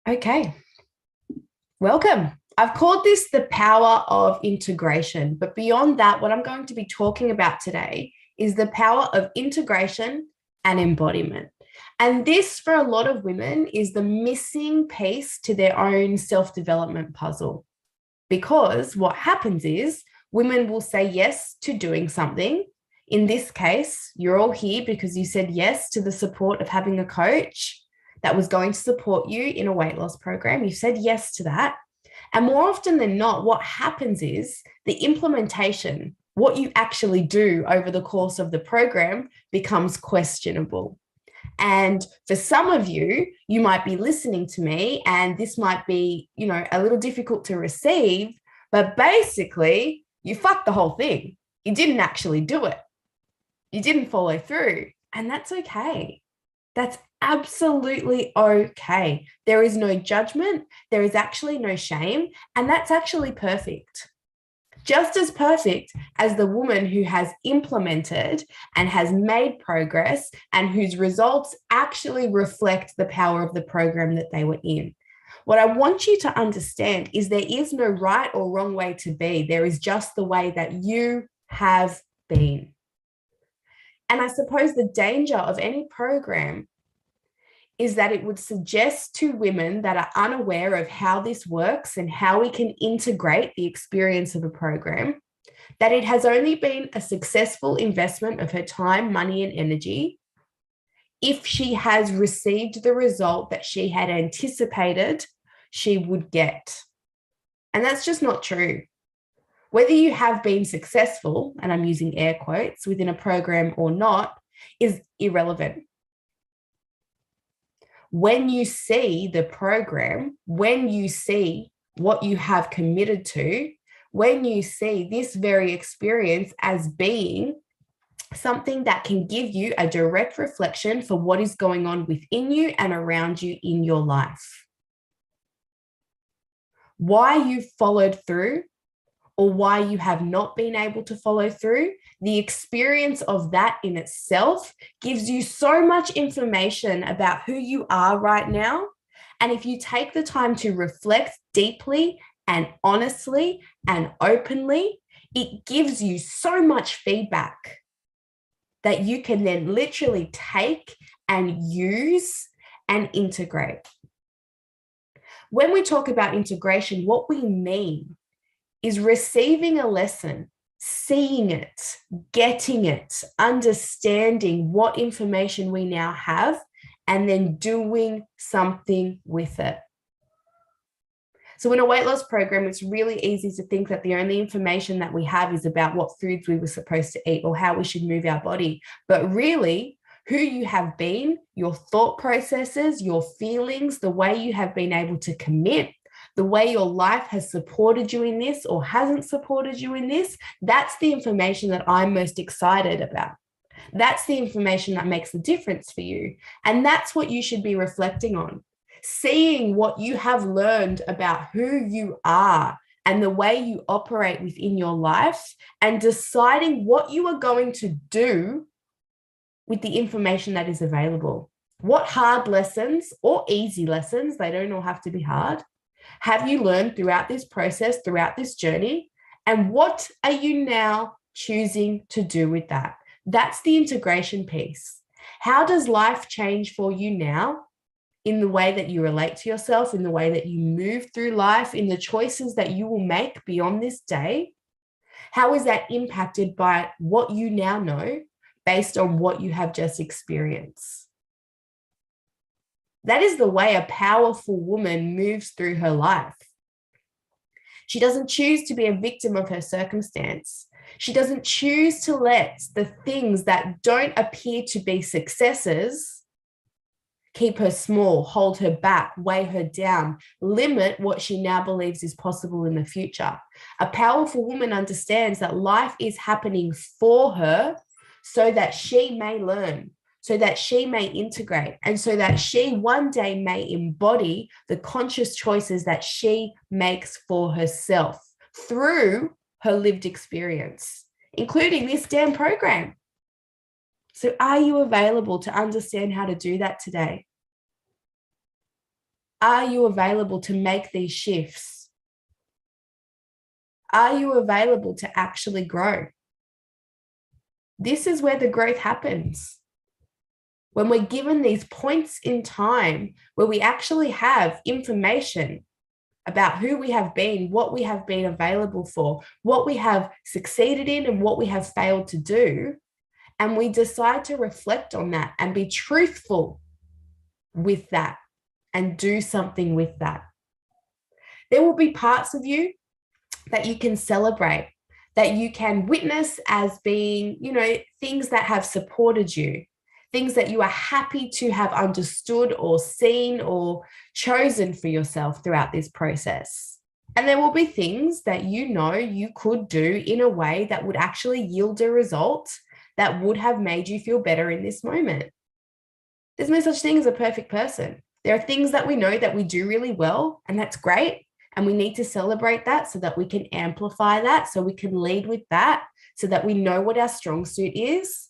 Okay, welcome. I've called this the power of integration, but beyond that, what I'm going to be talking about today is the power of integration and embodiment. And this, for a lot of women, is the missing piece to their own self-development puzzle. Because what happens is women will say yes to doing something. In this case, you're all here because you said yes to the support of having a coach that was going to support you in a weight loss program. You said yes to that. And more often than not, what happens is the implementation, what you actually do over the course of the program, becomes questionable. And for some of you, you might be listening to me and this might be, a little difficult to receive, but basically you fucked the whole thing. You didn't actually do it. You didn't follow through, and that's okay. That's absolutely okay. There is no judgment. There is actually no shame. And that's actually perfect. Just as perfect as the woman who has implemented and has made progress and whose results actually reflect the power of the program that they were in. What I want you to understand is there is no right or wrong way to be. There is just the way that you have been. And I suppose the danger of any program is that it would suggest to women that are unaware of how this works and how we can integrate the experience of a program, that it has only been a successful investment of her time, money, and energy if she has received the result that she had anticipated she would get. And that's just not true. Whether you have been successful, and I'm using air quotes, within a program or not, is irrelevant. When you see the program, when you see what you have committed to, when you see this very experience as being something that can give you a direct reflection for what is going on within you and around you in your life. Why you followed through or why you have not been able to follow through, the experience of that in itself gives you so much information about who you are right now. And if you take the time to reflect deeply and honestly and openly, it gives you so much feedback that you can then literally take and use and integrate. When we talk about integration, what we mean is receiving a lesson, seeing it, getting it, understanding what information we now have, and then doing something with it. So in a weight loss program, it's really easy to think that the only information that we have is about what foods we were supposed to eat or how we should move our body. But really, who you have been, your thought processes, your feelings, the way you have been able to commit, the way your life has supported you in this or hasn't supported you in this, that's the information that I'm most excited about. That's the information that makes a difference for you. And that's what you should be reflecting on. Seeing what you have learned about who you are and the way you operate within your life and deciding what you are going to do with the information that is available. What hard lessons or easy lessons, they don't all have to be hard, have you learned throughout this process, throughout this journey? And what are you now choosing to do with that? That's the integration piece. How does life change for you now in the way that you relate to yourself, in the way that you move through life, in the choices that you will make beyond this day? How is that impacted by what you now know based on what you have just experienced? That is the way a powerful woman moves through her life. She doesn't choose to be a victim of her circumstance. She doesn't choose to let the things that don't appear to be successes keep her small, hold her back, weigh her down, limit what she now believes is possible in the future. A powerful woman understands that life is happening for her so that she may learn, so that she may integrate, and so that she one day may embody the conscious choices that she makes for herself through her lived experience, including this damn program. So are you available to understand how to do that today? Are you available to make these shifts? Are you available to actually grow? This is where the growth happens. When we're given these points in time where we actually have information about who we have been, what we have been available for, what we have succeeded in, and what we have failed to do, and we decide to reflect on that and be truthful with that and do something with that. There will be parts of you that you can celebrate, that you can witness as being, things that have supported you, things that you are happy to have understood or seen or chosen for yourself throughout this process. And there will be things that you could do in a way that would actually yield a result that would have made you feel better in this moment. There's no such thing as a perfect person. There are things that we know that we do really well, and that's great. And we need to celebrate that so that we can amplify that, so we can lead with that, so that we know what our strong suit is.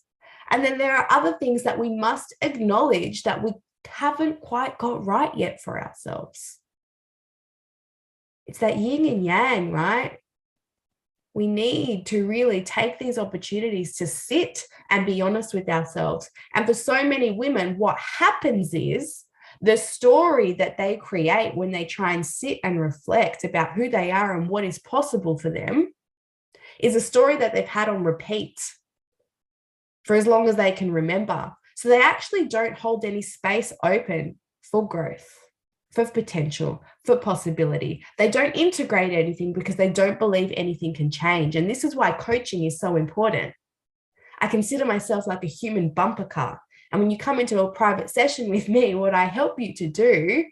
And then there are other things that we must acknowledge that we haven't quite got right yet for ourselves. It's that yin and yang, right? We need to really take these opportunities to sit and be honest with ourselves. And for so many women, what happens is the story that they create when they try and sit and reflect about who they are and what is possible for them is a story that they've had on repeat for as long as they can remember. So they actually don't hold any space open for growth, for potential, for possibility. They don't integrate anything because they don't believe anything can change. And this is why coaching is so important. I consider myself like a human bumper car. And when you come into a private session with me, what I help you to do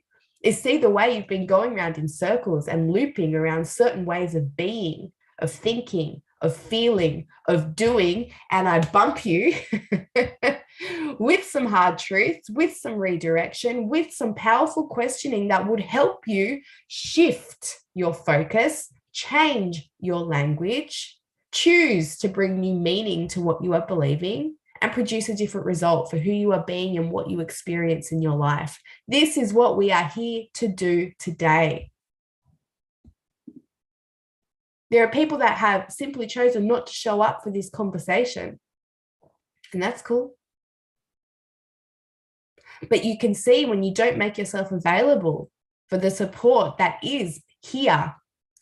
is see the way you've been going around in circles and looping around certain ways of being, of thinking, of feeling, of doing, and I bump you with some hard truths, with some redirection, with some powerful questioning that would help you shift your focus, change your language, choose to bring new meaning to what you are believing, and produce a different result for who you are being and what you experience in your life. This is what we are here to do today. There are people that have simply chosen not to show up for this conversation, and that's cool. But you can see when you don't make yourself available for the support that is here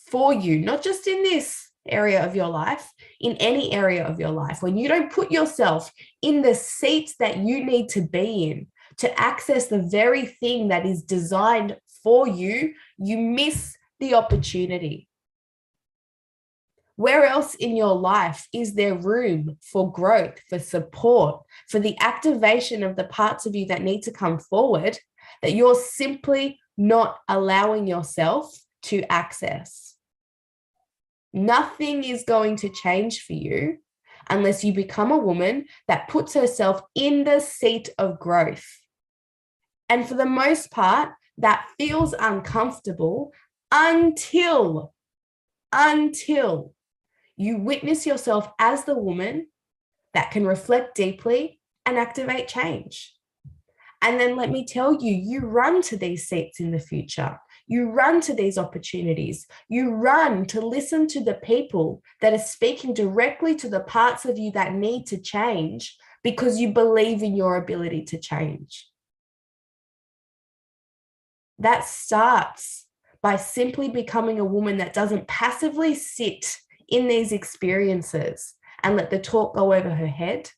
for you, not just in this area of your life, in any area of your life, when you don't put yourself in the seat that you need to be in to access the very thing that is designed for you, you miss the opportunity. Where else in your life is there room for growth, for support, for the activation of the parts of you that need to come forward that you're simply not allowing yourself to access? Nothing is going to change for you unless you become a woman that puts herself in the seat of growth. And for the most part, that feels uncomfortable until you witness yourself as the woman that can reflect deeply and activate change. And then let me tell you, you run to these seats in the future. You run to these opportunities. You run to listen to the people that are speaking directly to the parts of you that need to change because you believe in your ability to change. That starts by simply becoming a woman that doesn't passively sit in these experiences and let the talk go over her head,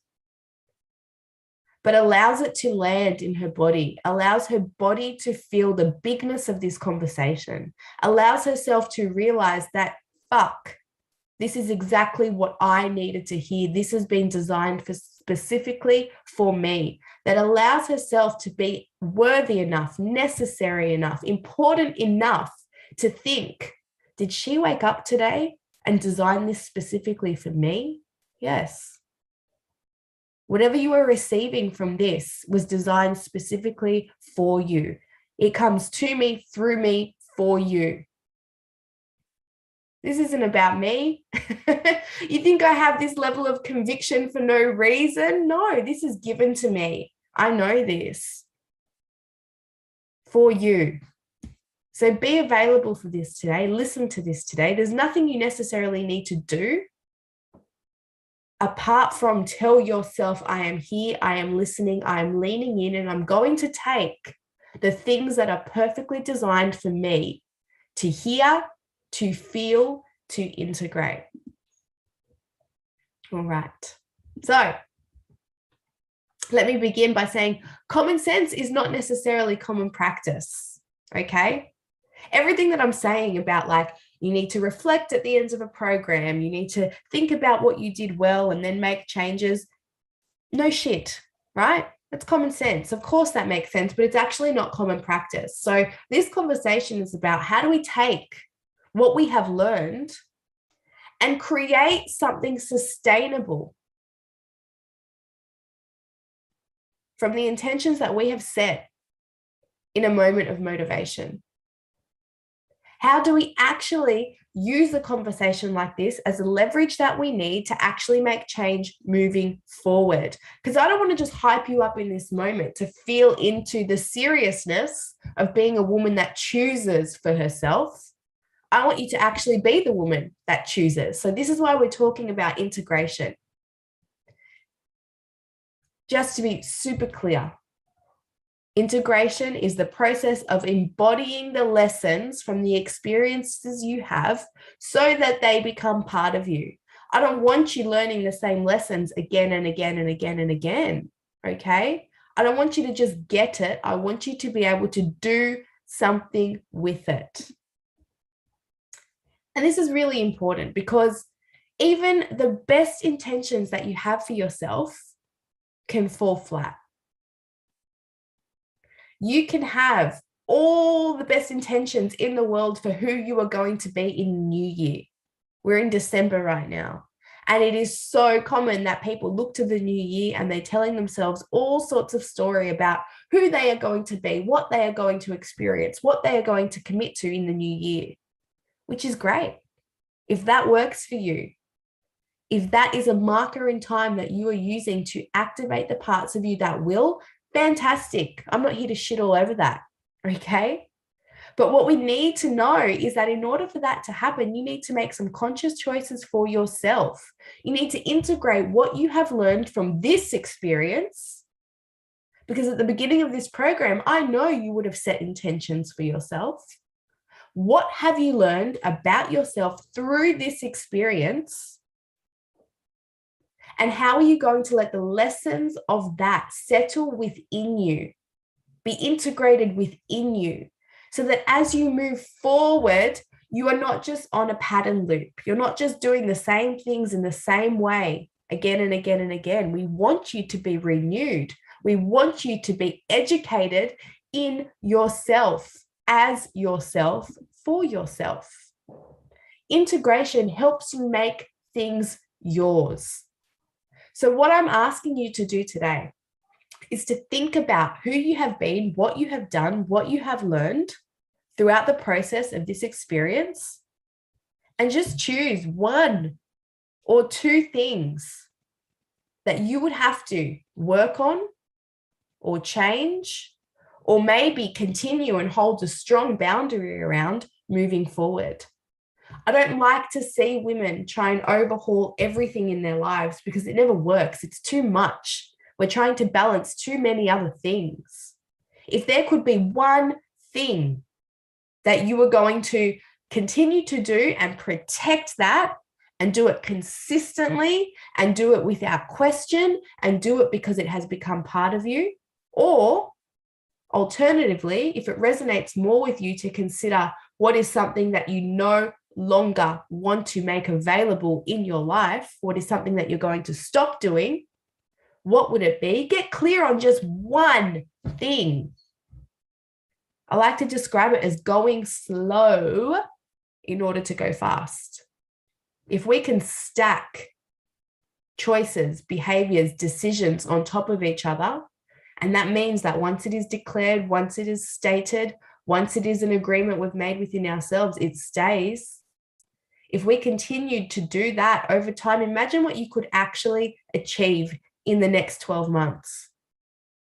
but allows it to land in her body, allows her body to feel the bigness of this conversation, allows herself to realize that, fuck, this is exactly what I needed to hear. This has been designed specifically for me. That allows herself to be worthy enough, necessary enough, important enough to think, did she wake up today and design this specifically for me? Yes. Whatever you are receiving from this was designed specifically for you. It comes to me, through me, for you. This isn't about me. You think I have this level of conviction for no reason? No, this is given to me. I know this. For you. So be available for this today. Listen to this today. There's nothing you necessarily need to do apart from tell yourself, I am here, I am listening, I am leaning in, and I'm going to take the things that are perfectly designed for me to hear, to feel, to integrate. All right. So let me begin by saying common sense is not necessarily common practice. Okay. Everything that I'm saying about like, you need to reflect at the ends of a program, you need to think about what you did well and then make changes. No shit, right? That's common sense. Of course that makes sense, but it's actually not common practice. So this conversation is about how do we take what we have learned and create something sustainable from the intentions that we have set in a moment of motivation. How do we actually use a conversation like this as a leverage that we need to actually make change moving forward? Because I don't want to just hype you up in this moment to feel into the seriousness of being a woman that chooses for herself. I want you to actually be the woman that chooses. So this is why we're talking about integration. Just to be super clear, integration is the process of embodying the lessons from the experiences you have so that they become part of you. I don't want you learning the same lessons again and again and again and again, okay? I don't want you to just get it. I want you to be able to do something with it. And this is really important because even the best intentions that you have for yourself can fall flat. You can have all the best intentions in the world for who you are going to be in the new year. We're in December right now. And it is so common that people look to the new year and they're telling themselves all sorts of story about who they are going to be, what they are going to experience, what they are going to commit to in the new year, which is great. If that works for you, if that is a marker in time that you are using to activate the parts of you that will, fantastic. I'm not here to shit all over that, okay? But what we need to know is that in order for that to happen, you need to make some conscious choices for yourself. You need to integrate what you have learned from this experience, because at the beginning of this program, I know you would have set intentions for yourself. What have you learned about yourself through this experience? And how are you going to let the lessons of that settle within you, be integrated within you, so that as you move forward, you are not just on a pattern loop. You're not just doing the same things in the same way again and again and again. We want you to be renewed. We want you to be educated in yourself, as yourself, for yourself. Integration helps you make things yours. So what I'm asking you to do today is to think about who you have been, what you have done, what you have learned throughout the process of this experience, and just choose one or two things that you would have to work on or change, or maybe continue and hold a strong boundary around moving forward. I don't like to see women try and overhaul everything in their lives because it never works. It's too much. We're trying to balance too many other things. If there could be one thing that you are going to continue to do and protect that and do it consistently and do it without question and do it because it has become part of you, or alternatively, if it resonates more with you, to consider what is something that you no longer want to make available in your life, what is something that you're going to stop doing, what would it be? Get clear on just one thing. I like to describe it as going slow in order to go fast. If we can stack choices, behaviors, decisions on top of each other, and that means that once it is declared, once it is stated, once it is an agreement we've made within ourselves, it stays. If we continued to do that over time, imagine what you could actually achieve in the next 12 months.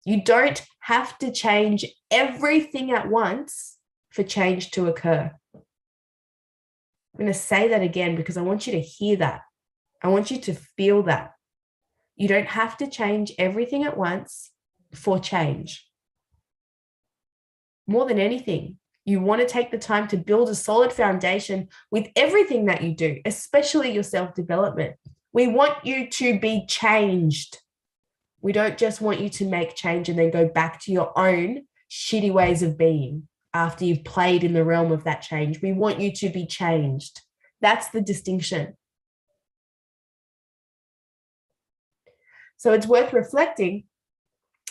You don't have to change everything at once for change to occur. I'm going to say that again because I want you to hear that. I want you to feel that. You don't have to change everything at once for change. More than anything, you want to take the time to build a solid foundation with everything that you do, especially your self-development. We want you to be changed. We don't just want you to make change and then go back to your own shitty ways of being after you've played in the realm of that change. We want you to be changed. That's the distinction. So it's worth reflecting.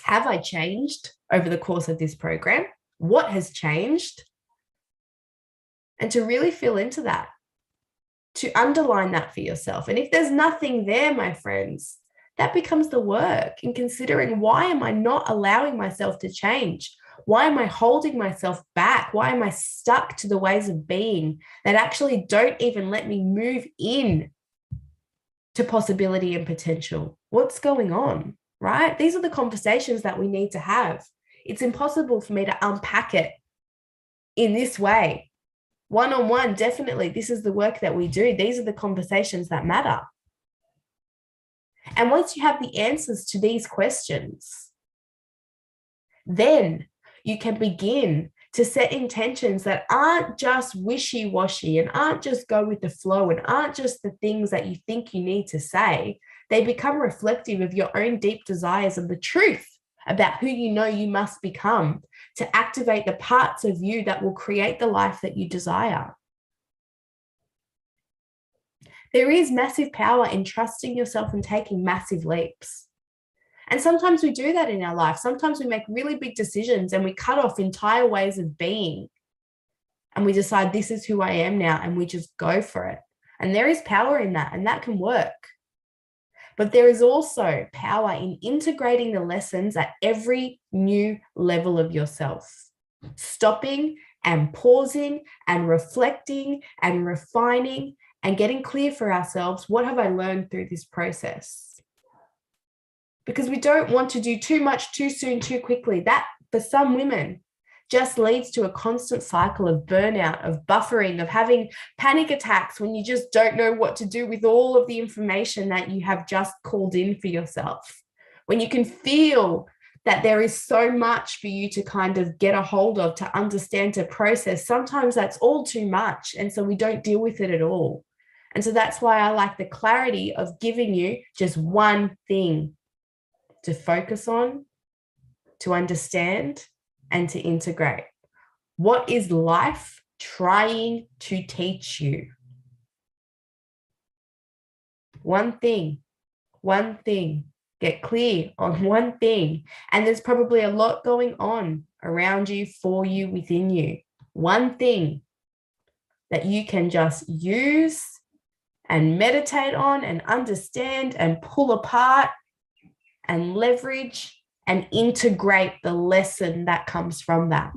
Have I changed over the course of this program? What has changed? And to really feel into that, to underline that for yourself. And if there's nothing there, my friends, that becomes the work in considering, why am I not allowing myself to change? Why am I holding myself back? Why am I stuck to the ways of being that actually don't even let me move in to possibility and potential? What's going on, right? These are the conversations that we need to have. It's impossible for me to unpack it in this way. One-on-one, definitely, this is the work that we do. These are the conversations that matter. And once you have the answers to these questions, then you can begin to set intentions that aren't just wishy-washy and aren't just go with the flow and aren't just the things that you think you need to say. They become reflective of your own deep desires and the truth about who you know you must become to activate the parts of you that will create the life that you desire. There is massive power in trusting yourself and taking massive leaps. And sometimes we do that in our life. Sometimes we make really big decisions and we cut off entire ways of being. And we decide, this is who I am now, and we just go for it. And there is power in that, and that can work. But there is also power in integrating the lessons at every new level of yourself. Stopping and pausing and reflecting and refining and getting clear for ourselves, what have I learned through this process? Because we don't want to do too much too soon, too quickly. That, for some women, just leads to a constant cycle of burnout, of buffering, of having panic attacks when you just don't know what to do with all of the information that you have just called in for yourself. When you can feel that there is so much for you to kind of get a hold of, to understand, to process, sometimes that's all too much. And so we don't deal with it at all. And so that's why I like the clarity of giving you just one thing to focus on, to understand, and to integrate. What is life trying to teach you? One thing. Get clear on one thing. And there's probably a lot going on around you, for you, within you. One thing that you can just use and meditate on and understand and pull apart and leverage and integrate the lesson that comes from that.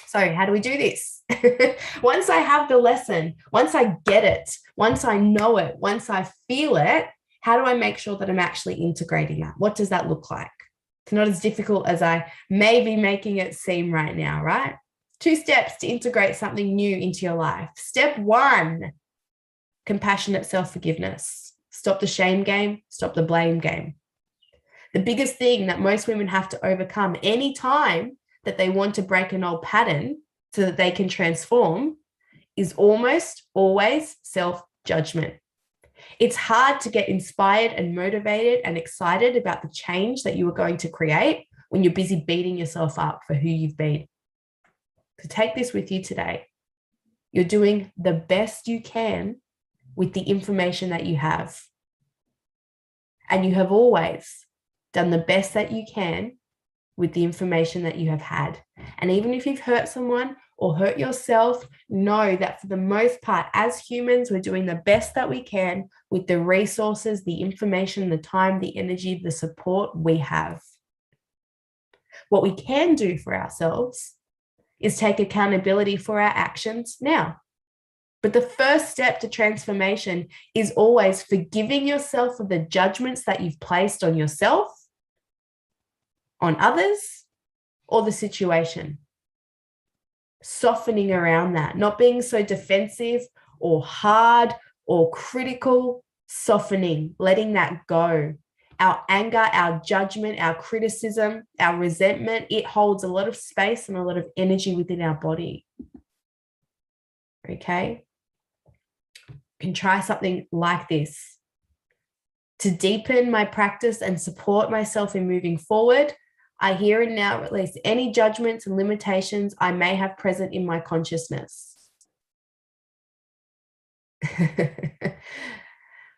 So how do we do this? Once I have the lesson, once I get it, once I know it, once I feel it, how do I make sure that I'm actually integrating that? What does that look like? It's not as difficult as I may be making it seem right now, right? 2 steps to integrate something new into your life. Step 1, compassionate self-forgiveness. Stop the shame game, stop the blame game. The biggest thing that most women have to overcome anytime that they want to break an old pattern so that they can transform is almost always self-judgment. It's hard to get inspired and motivated and excited about the change that you are going to create when you're busy beating yourself up for who you've been. So take this with you today. You're doing the best you can with the information that you have. And you have always done the best that you can with the information that you have had. And even if you've hurt someone or hurt yourself, know that for the most part, as humans, we're doing the best that we can with the resources, the information, the time, the energy, the support we have. What we can do for ourselves is take accountability for our actions now. But the first step to transformation is always forgiving yourself for the judgments that you've placed on yourself, on others, or the situation. softening around that, not being so defensive or hard or critical, softening, letting that go. Our anger, our judgment, our criticism, our resentment, it holds a lot of space and a lot of energy within our body. Okay? You can try something like this. To deepen my practice and support myself in moving forward, I here and now release any judgments and limitations I may have present in my consciousness.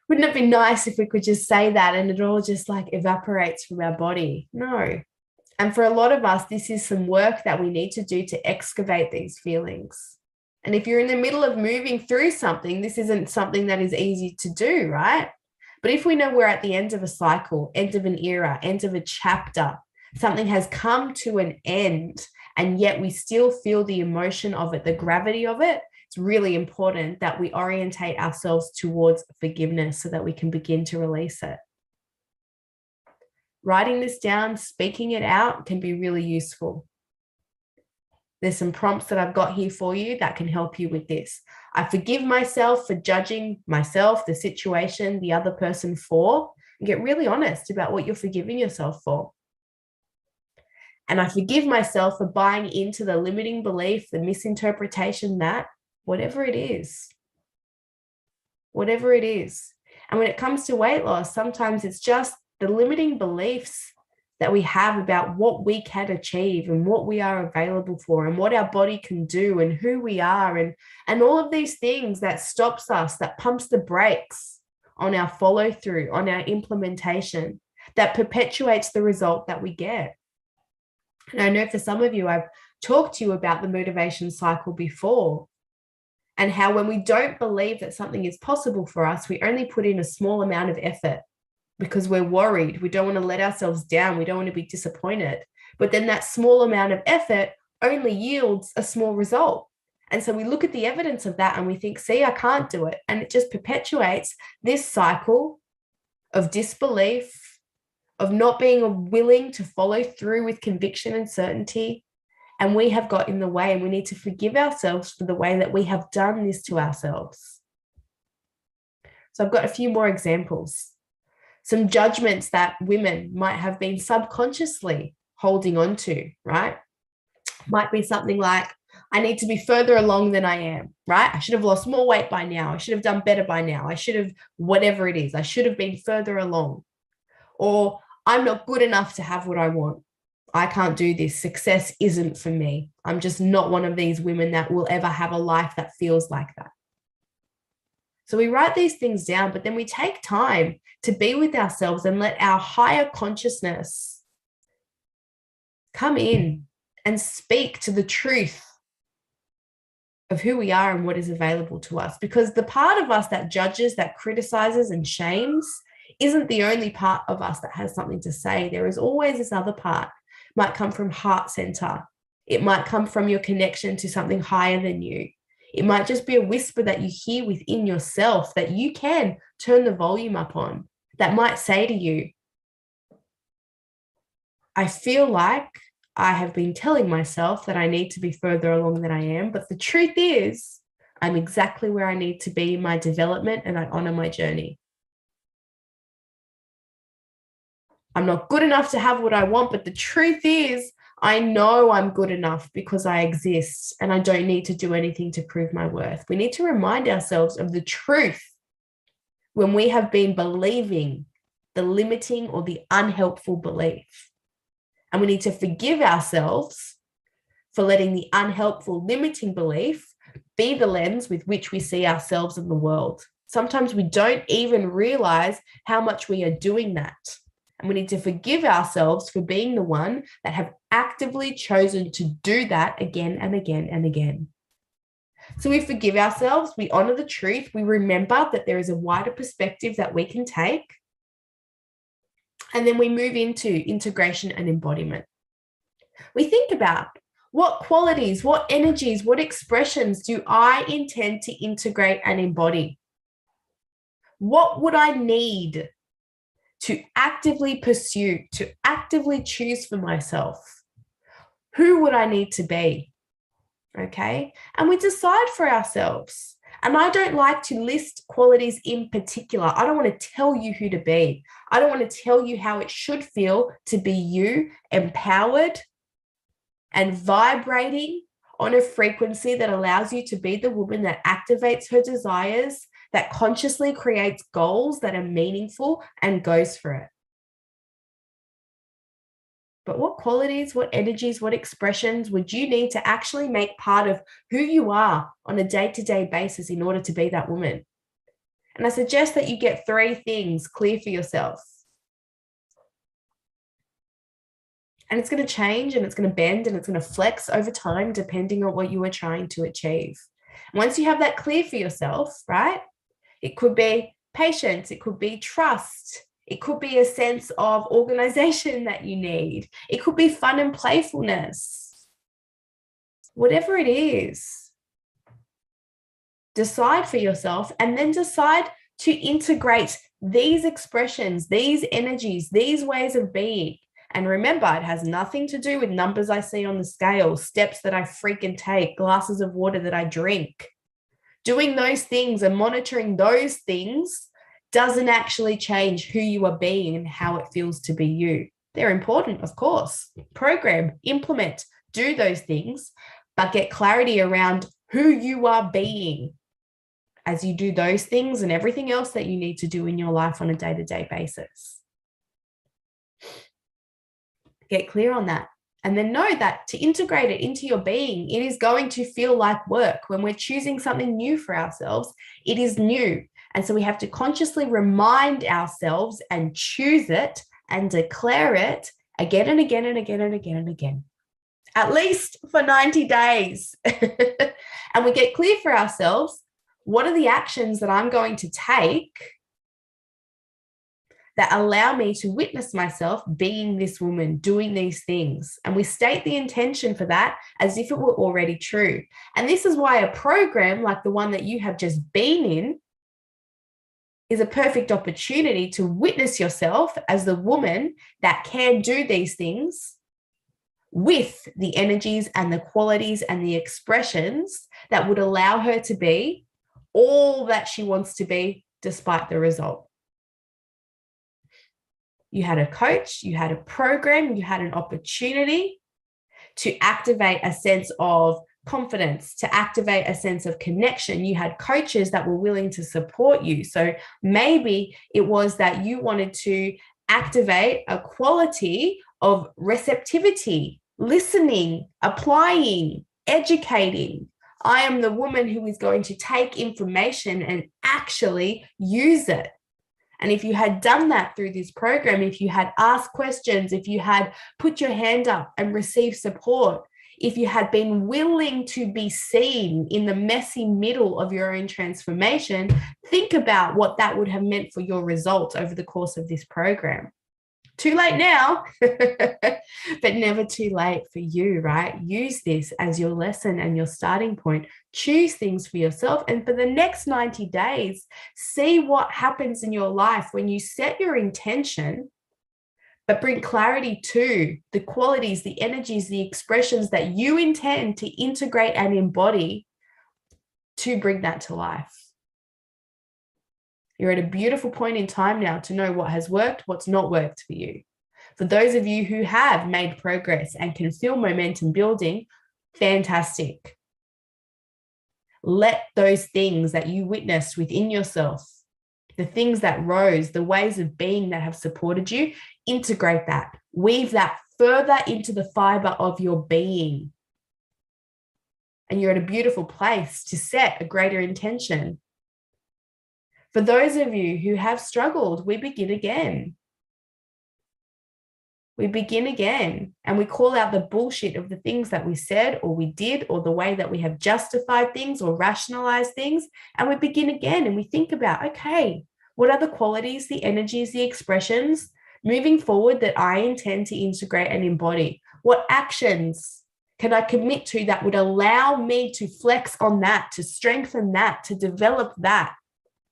Wouldn't it be nice if we could just say that and it all just like evaporates from our body? No. And for a lot of us, this is some work that we need to do to excavate these feelings. And if you're in the middle of moving through something, this isn't something that is easy to do, right? But if we know we're at the end of a cycle, end of an era, end of a chapter, something has come to an end, and yet we still feel the emotion of it, the gravity of it, it's really important that we orientate ourselves towards forgiveness so that we can begin to release it. Writing this down, speaking it out can be really useful. There's some prompts that I've got here for you that can help you with this. I forgive myself for judging myself, the situation, the other person for, and get really honest about what you're forgiving yourself for. And I forgive myself for buying into the limiting belief, the misinterpretation that whatever it is. And when it comes to weight loss, sometimes it's just the limiting beliefs that we have about what we can achieve and what we are available for and what our body can do and who we are and all of these things that stops us, that pumps the brakes on our follow through, on our implementation, that perpetuates the result that we get. And I know for some of you, I've talked to you about the motivation cycle before and how when we don't believe that something is possible for us, we only put in a small amount of effort because we're worried. We don't want to let ourselves down. We don't want to be disappointed. But then that small amount of effort only yields a small result. And so we look at the evidence of that and we think, see, I can't do it. And it just perpetuates this cycle of disbelief, of not being willing to follow through with conviction and certainty. And we have got in the way, and we need to forgive ourselves for the way that we have done this to ourselves. So I've got a few more examples. Some judgments that women might have been subconsciously holding on to, right? Might be something like, I need to be further along than I am, right? I should have lost more weight by now. I should have done better by now. I should have, whatever it is, I should have been further along. Or I'm not good enough to have what I want. I can't do this. Success isn't for me. I'm just not one of these women that will ever have a life that feels like that. So we write these things down, but then we take time to be with ourselves and let our higher consciousness come in and speak to the truth of who we are and what is available to us. Because the part of us that judges, that criticizes and shames isn't the only part of us that has something to say. There is always this other part. It might come from heart center. It might come from your connection to something higher than you. It might just be a whisper that you hear within yourself that you can turn the volume up on, that might say to you, I feel like I have been telling myself that I need to be further along than I am, but the truth is I'm exactly where I need to be in my development and I honor my journey. I'm not good enough to have what I want, but the truth is I know I'm good enough because I exist and I don't need to do anything to prove my worth. We need to remind ourselves of the truth when we have been believing the limiting or the unhelpful belief. And we need to forgive ourselves for letting the unhelpful limiting belief be the lens with which we see ourselves in the world. Sometimes we don't even realize how much we are doing that. And we need to forgive ourselves for being the one that have actively chosen to do that again and again and again. So we forgive ourselves, we honor the truth, we remember that there is a wider perspective that we can take. And then we move into integration and embodiment. We think about what qualities, what energies, what expressions do I intend to integrate and embody? What would I need to actively pursue, to actively choose for myself? Who would I need to be? Okay. And we decide for ourselves. And I don't like to list qualities in particular. I don't want to tell you who to be. I don't want to tell you how it should feel to be you, empowered and vibrating on a frequency that allows you to be the woman that activates her desires, that consciously creates goals that are meaningful and goes for it. But what qualities, what energies, what expressions would you need to actually make part of who you are on a day-to-day basis in order to be that woman? And I suggest that you get 3 things clear for yourself. And it's going to change and it's going to bend and it's going to flex over time, depending on what you are trying to achieve. Once you have that clear for yourself, right? It could be patience. It could be trust. It could be a sense of organization that you need. It could be fun and playfulness. Whatever it is, decide for yourself and then decide to integrate these expressions, these energies, these ways of being. And remember, it has nothing to do with numbers I see on the scale, steps that I freaking take, glasses of water that I drink. Doing those things and monitoring those things doesn't actually change who you are being and how it feels to be you. They're important, of course. Program, implement, do those things, but get clarity around who you are being as you do those things and everything else that you need to do in your life on a day-to-day basis. Get clear on that. And then know that to integrate it into your being, it is going to feel like work. When we're choosing something new for ourselves, it is new. And so we have to consciously remind ourselves and choose it and declare it again and again and again and again and again, at least for 90 days. And we get clear for ourselves, what are the actions that I'm going to take that allow me to witness myself being this woman, doing these things. And we state the intention for that as if it were already true. And this is why a program like the one that you have just been in is a perfect opportunity to witness yourself as the woman that can do these things with the energies and the qualities and the expressions that would allow her to be all that she wants to be despite the result. You had a coach, you had a program, you had an opportunity to activate a sense of confidence, to activate a sense of connection. You had coaches that were willing to support you. So maybe it was that you wanted to activate a quality of receptivity, listening, applying, educating. I am the woman who is going to take information and actually use it. And if you had done that through this program, if you had asked questions, if you had put your hand up and received support, if you had been willing to be seen in the messy middle of your own transformation, think about what that would have meant for your results over the course of this program. Too late now, but never too late for you, right? Use this as your lesson and your starting point. Choose things for yourself. And for the next 90 days, see what happens in your life when you set your intention, but bring clarity to the qualities, the energies, the expressions that you intend to integrate and embody to bring that to life. You're at a beautiful point in time now to know what has worked, what's not worked for you. For those of you who have made progress and can feel momentum building, fantastic. Let those things that you witnessed within yourself, the things that rose, the ways of being that have supported you, integrate that. Weave that further into the fiber of your being. And you're at a beautiful place to set a greater intention. For those of you who have struggled, we begin again. We begin again and we call out the bullshit of the things that we said or we did or the way that we have justified things or rationalized things. And we begin again and we think about, okay, what are the qualities, the energies, the expressions moving forward that I intend to integrate and embody? What actions can I commit to that would allow me to flex on that, to strengthen that, to develop that?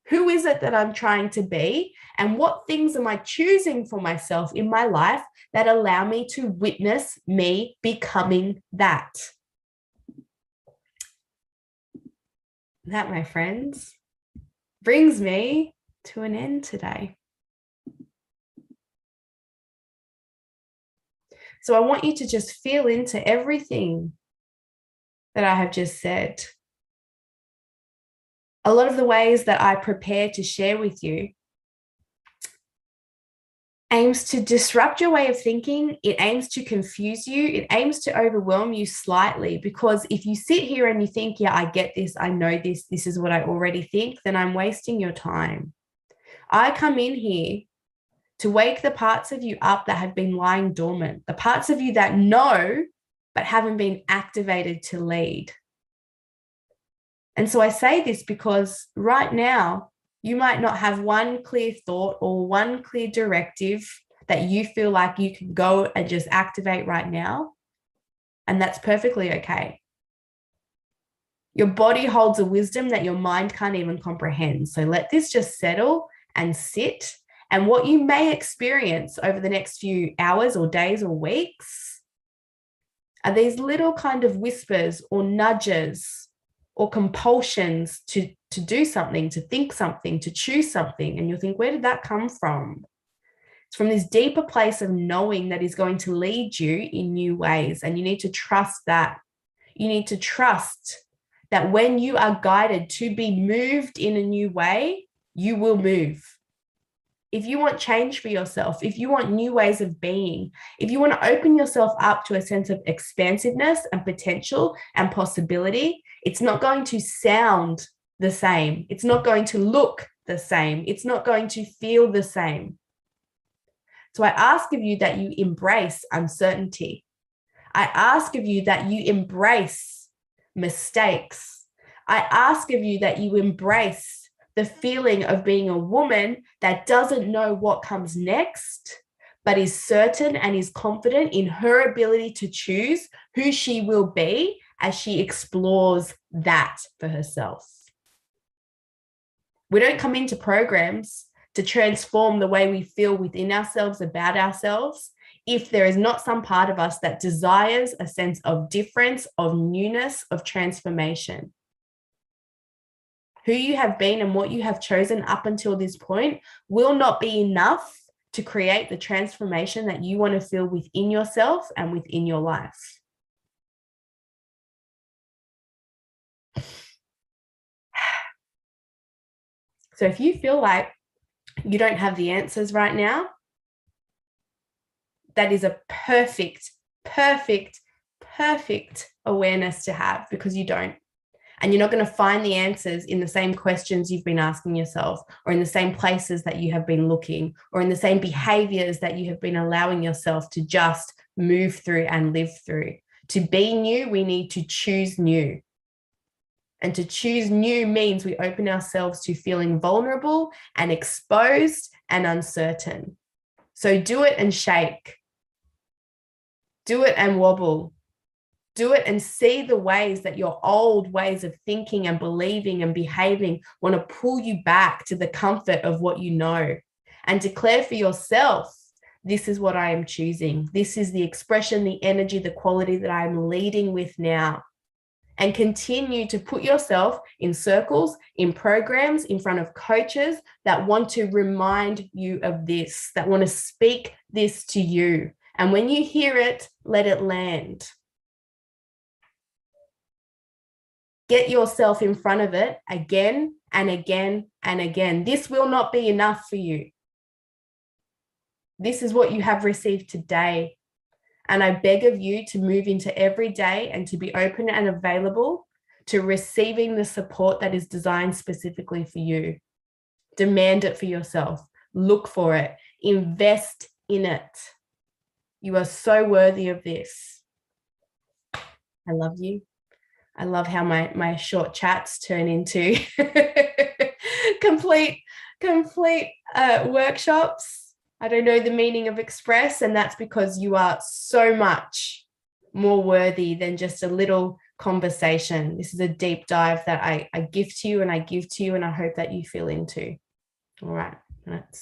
Who is it that I'm trying to be? And what things am I choosing for myself in my life that allow me to witness me becoming that? That, my friends, brings me to an end today. So I want you to just feel into everything that I have just said. A lot of the ways that I prepare to share with you aims to disrupt your way of thinking. It aims to confuse you. It aims to overwhelm you slightly, because if you sit here and you think, yeah, I get this, I know this, this is what I already think, then I'm wasting your time. I come in here to wake the parts of you up that have been lying dormant, the parts of you that know but haven't been activated to lead. And so I say this because right now, you might not have one clear thought or one clear directive that you feel like you can go and just activate right now. And that's perfectly okay. Your body holds a wisdom that your mind can't even comprehend. So let this just settle and sit. And what you may experience over the next few hours or days or weeks are these little kind of whispers or nudges or compulsions to do something, to think something, to choose something. And you'll think, where did that come from? It's from this deeper place of knowing that is going to lead you in new ways. And you need to trust that. You need to trust that when you are guided to be moved in a new way, you will move. If you want change for yourself, if you want new ways of being, if you want to open yourself up to a sense of expansiveness and potential and possibility, it's not going to sound the same. It's not going to look the same. It's not going to feel the same. So I ask of you that you embrace uncertainty. I ask of you that you embrace mistakes. I ask of you that you embrace the feeling of being a woman that doesn't know what comes next, but is certain and is confident in her ability to choose who she will be as she explores that for herself. We don't come into programs to transform the way we feel within ourselves about ourselves if there is not some part of us that desires a sense of difference, of newness, of transformation. Who you have been and what you have chosen up until this point will not be enough to create the transformation that you want to feel within yourself and within your life. So if you feel like you don't have the answers right now, that is a perfect awareness to have, because you don't. And you're not going to find the answers in the same questions you've been asking yourself, or in the same places that you have been looking, or in the same behaviors that you have been allowing yourself to just move through and live through. To be new, we need to choose new. And to choose new means we open ourselves to feeling vulnerable and exposed and uncertain. So do it and shake. Do it and wobble. Do it and see the ways that your old ways of thinking and believing and behaving want to pull you back to the comfort of what you know, and declare for yourself, this is what I am choosing. This is the expression, the energy, the quality that I'm leading with now. And continue to put yourself in circles, in programs, in front of coaches that want to remind you of this, that want to speak this to you. And when you hear it, let it land. Get yourself in front of it again and again and again. This will not be enough for you. This is what you have received today. And I beg of you to move into every day and to be open and available to receiving the support that is designed specifically for you. Demand it for yourself. Look for it. Invest in it. You are so worthy of this. I love you. I love how my short chats turn into complete workshops. I don't know the meaning of express, and that's because you are so much more worthy than just a little conversation. This is a deep dive that I gift to you, and I give to you, and I hope that you feel into. All right. That's